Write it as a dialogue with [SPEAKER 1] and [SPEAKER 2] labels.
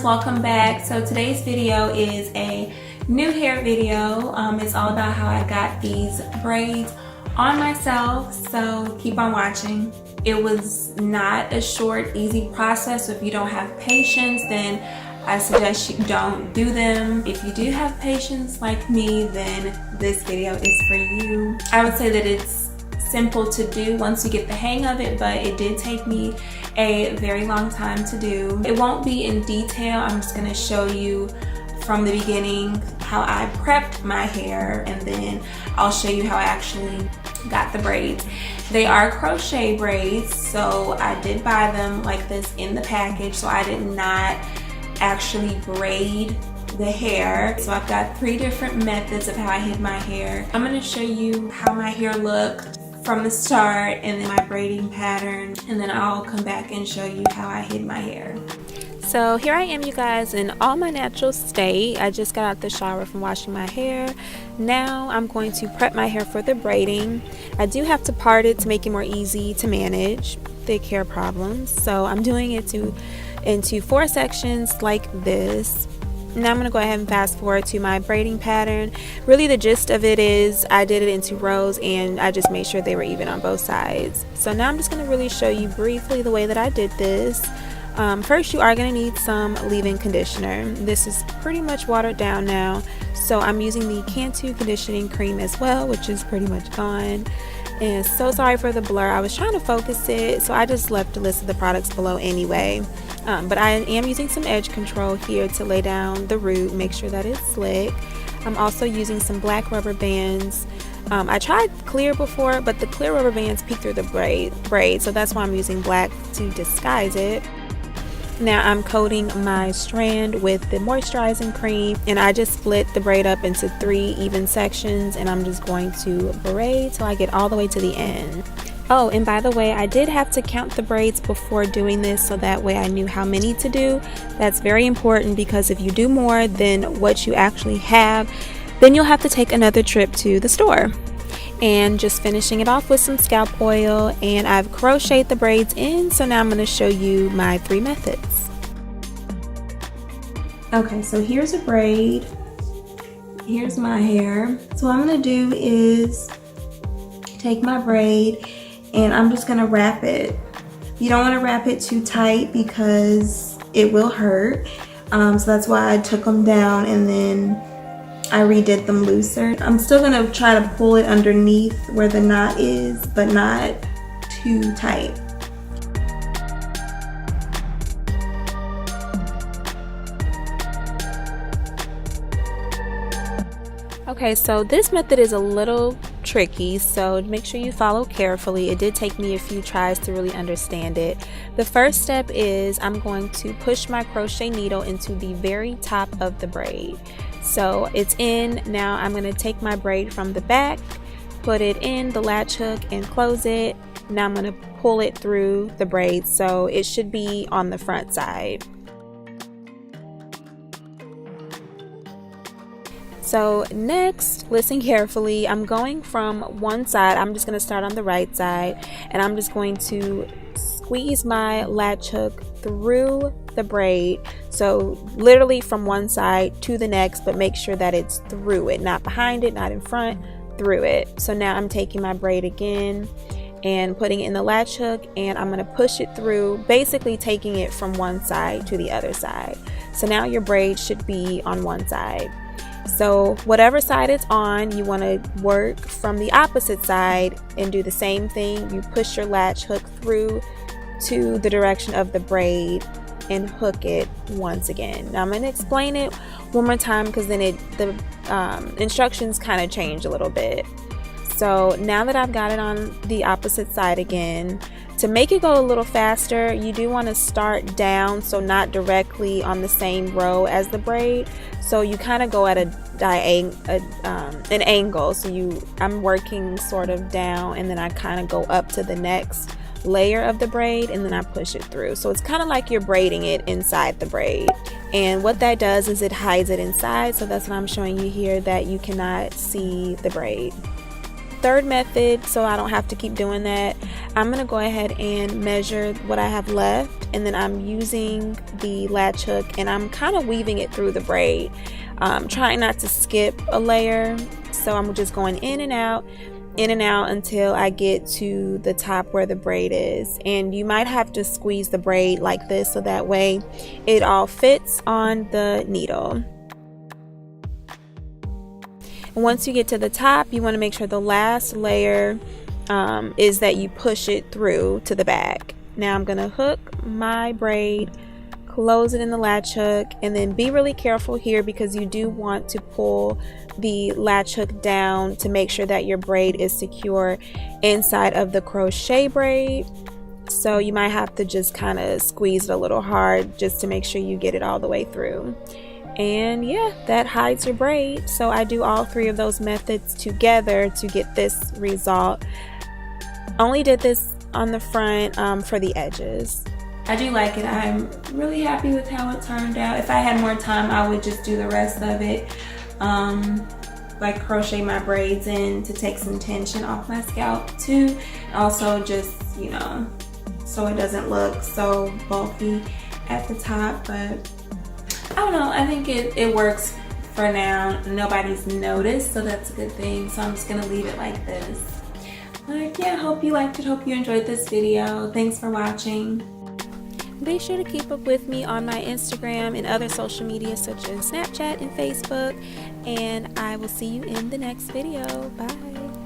[SPEAKER 1] welcome back. So today's video is a new hair video. It's all about how I got these braids on myself, so keep on watching. It was not a short, easy process, so if you don't have patience, then I suggest you don't do them. If you do have patience like me, then this video is for you. I would say that it's simple to do once you get the hang of it, but it did take me a very long time to do. It won't be in detail. I'm just gonna show you from the beginning how I prepped my hair, and then I'll show you how I actually got the braids. They are crochet braids, so I did buy them like this in the package, so I did not actually braid the hair. So I've got 3 different methods of how I hid my hair. I'm gonna show you how my hair looked from the start, and then my braiding pattern, and then I'll come back and show you how I hid my hair. So here I am, you guys, in all my natural state. I just got out the shower from washing my hair. Now I'm going to prep my hair for the braiding. I do have to part it to make it more easy to manage thick hair problems. So I'm doing it into 4 sections like this. Now I'm going to go ahead and fast forward to my braiding pattern. Really the gist of it is I did it into rows, and I just made sure they were even on both sides. So now I'm just going to really show you briefly the way that I did this. First, you are going to need some leave-in conditioner. This is pretty much watered down now, so I'm using the Cantu conditioning cream as well, which is pretty much gone. And so sorry for the blur. I was trying to focus it, so I just left a list of the products below anyway. But I am using some edge control here to lay down the root, make sure that it's slick. I'm also using some black rubber bands. I tried clear before, but the clear rubber bands peek through the braid, so that's why I'm using black to disguise it. Now I'm coating my strand with the moisturizing cream, and I just split the braid up into 3 even sections, and I'm just going to braid till I get all the way to the end. Oh, and by the way, I did have to count the braids before doing this, so that way I knew how many to do. That's very important, because if you do more than what you actually have, then you'll have to take another trip to the store. And just finishing it off with some scalp oil, and I've crocheted the braids in, so now I'm going to show you my 3 methods. Okay, so here's a braid. Here's my hair. So what I'm going to do is take my braid, and I'm just going to wrap it. You don't want to wrap it too tight because it will hurt. So that's why I took them down and then I redid them looser. I'm still gonna try to pull it underneath where the knot is, but not too tight. Okay, so this method is a little tricky, so make sure you follow carefully. It did take me a few tries to really understand it. The first step is I'm going to push my crochet needle into the very top of the braid. So it's in. Now I'm going to take my braid from the back, put it in the latch hook and close it. Now I'm going to pull it through the braid, so it should be on the front side. So next, listen carefully. I'm going from one side. I'm just going to start on the right side, and I'm just going to squeeze my latch hook through the braid, so literally from one side to the next, but make sure that it's through it, not behind it, not in front, through it. So now I'm taking my braid again and putting it in the latch hook, and I'm going to push it through, basically taking it from one side to the other side. So now your braid should be on one side. So whatever side it's on, you want to work from the opposite side and do the same thing. You push your latch hook through to the direction of the braid and hook it once again. Now I'm going to explain it one more time, because then the instructions kind of change a little bit. So now that I've got it on the opposite side again, to make it go a little faster, you do want to start down, so not directly on the same row as the braid. So you kind of go at an angle. So I'm working sort of down, and then I kind of go up to the next layer of the braid, and then I push it through. So it's kind of like you're braiding it inside the braid, and what that does is it hides it inside. So that's what I'm showing you here, that you cannot see the braid. third method, so I don't have to keep doing that, I'm gonna go ahead and measure what I have left, and then I'm using the latch hook and I'm kind of weaving it through the braid, trying not to skip a layer. So I'm just going in and out until I get to the top where the braid is. And you might have to squeeze the braid like this so that way it all fits on the needle. And once you get to the top, you want to make sure the last layer is that you push it through to the back. Now I'm going to hook my braid, close it in the latch hook, and then be really careful here because you do want to pull the latch hook down to make sure that your braid is secure inside of the crochet braid. So you might have to just kind of squeeze it a little hard just to make sure you get it all the way through. And yeah, that hides your braid. So I do all three of those methods together to get this result. Only did this on the front for the edges. I do like it. I'm really happy with how it turned out. If I had more time, I would just do the rest of it. Like crochet my braids in to take some tension off my scalp too. Also just, you know, so it doesn't look so bulky at the top. But I don't know, I think it works for now. Nobody's noticed, so that's a good thing. So I'm just gonna leave it like this. But yeah, hope you liked it, hope you enjoyed this video. Thanks for watching. Be sure to keep up with me on my Instagram and other social media such as Snapchat and Facebook. And I will see you in the next video. Bye.